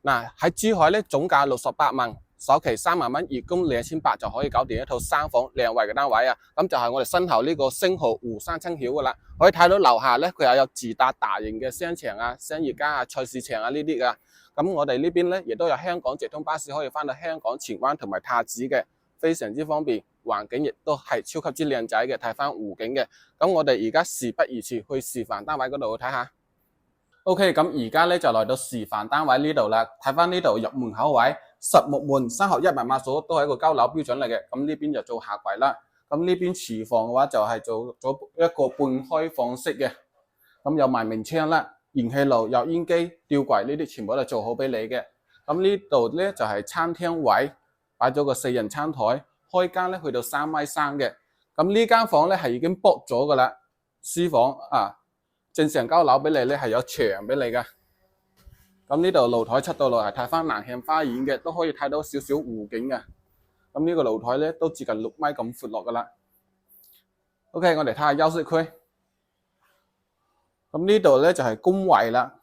嗱喺珠海咧，總價68萬，首期3萬蚊，月供2800就可以搞掂一套3房2衛嘅單位啊！咁就係我哋身後呢個星豪湖山青曉噶啦，可以睇到樓下咧佢又有自帶大型嘅商場啊、商業街啊、菜市場啊呢啲噶。咁我哋呢邊咧亦都有香港直通巴士可以翻到香港荃灣同埋太子嘅，非常之方便，環境亦都係超級之靚仔嘅，睇翻湖景嘅。咁我哋而家事不宜遲，去示範單位嗰度睇下。OK， 咁而家咧就嚟到示範單位呢度啦。睇翻呢度入門口位，實木門3合1密碼鎖都係一個交樓標準嚟嘅。咁呢邊就做下櫃啦。咁呢邊廚房嘅話就係做咗一個半開放式嘅，咁有埋明窗啦，燃氣爐、油煙機、吊櫃呢啲全部都做好俾你嘅。咁呢度咧就係餐廳位，擺咗個4人餐台，開間咧去到3.3米嘅。咁呢間房咧係已經 book 咗噶啦，私房啊。正常交樓俾你咧係有牆俾你噶，咁呢度露台出到嚟係睇翻南向花園嘅，都可以睇到少少湖景嘅。咁呢個露台咧都接近6米咁闊落噶啦。OK， 我哋睇下休息區。咁呢度咧就係公衛啦，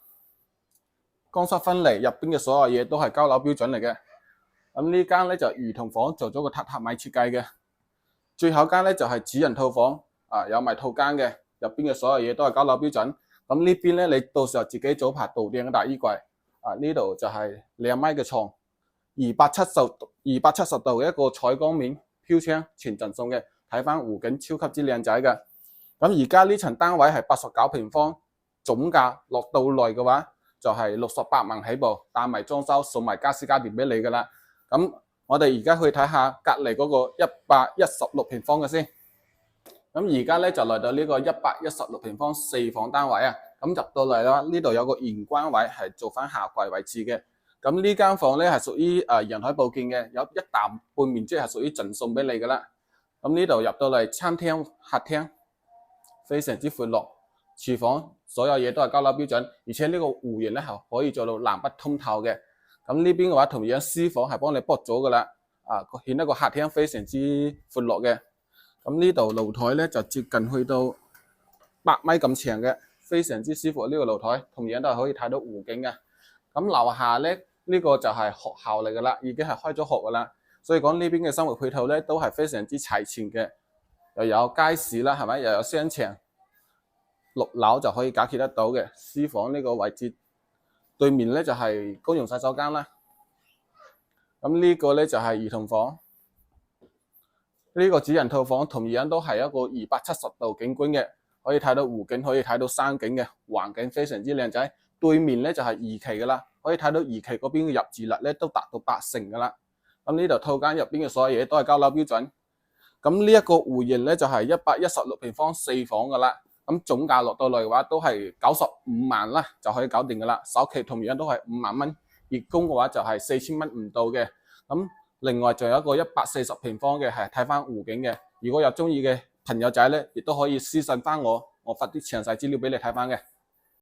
乾濕分離，入邊嘅所有嘢都係交樓標準嚟嘅。咁呢間咧就兒童房做咗個榻榻米設計嘅。最後間咧就係主人套房，有埋套間嘅。入邊嘅所有嘢都係交樓標準，咁呢邊咧你到時候自己組排導電嘅大衣櫃，呢度就係2米嘅床，270度嘅一個採光面飄窗全贈送嘅，睇翻湖景超級之靚仔嘅。咁而家呢層單位係89平方，總價落到嚟嘅話就係68萬起步，帶埋裝修送埋家私家電俾你噶啦。咁我哋而家去睇下隔離嗰個116平方嘅先。咁而家咧就嚟到呢個116平方4房單位啊，咁入到嚟啦，呢度有個玄關位係做翻下櫃位置嘅。咁呢間房咧係屬於人海佈建嘅，有1大半面積係屬於贈送俾你噶啦。咁呢度入到嚟餐廳、客廳，非常之闊落，廚房所有嘢都係交樓標準，而且呢個戶型咧係可以做到南北通透嘅。咁呢邊嘅話同樣私房係幫你 book 咗噶啦，顯一個客廳非常之闊落嘅。咁呢度露台咧就接近去到8米咁長嘅，非常之舒服。呢個露台同樣都係可以睇到湖景嘅。咁樓下咧呢個就係學校嚟噶啦，已經係開咗學噶啦。所以講呢邊嘅生活配套咧都係非常之齊全嘅，又有街市啦，係咪？又有商場，6樓就可以解決得到嘅。私房呢個位置對面咧就係公用洗手間啦。咁呢個咧就係兒童房。呢個主人套房同樣都係一個270度景觀嘅，可以睇到湖景，可以睇到山景嘅，環境非常之靚仔。對面咧就係二期噶啦，可以睇到二期嗰邊嘅入住率咧都達到80%噶啦。咁呢度套間入邊嘅所有嘢都係交樓標準。咁呢一個戶型咧就係116平方4房噶啦。咁總價落到嚟嘅話都係95萬啦，就可以搞掂噶啦。首期同樣都係5萬蚊，月供嘅話就係4000蚊唔到嘅。咁另外仲有一個140平方嘅係睇翻湖景嘅，如果有中意嘅朋友仔咧，亦都可以私信翻我，我發啲詳細資料俾你睇翻嘅。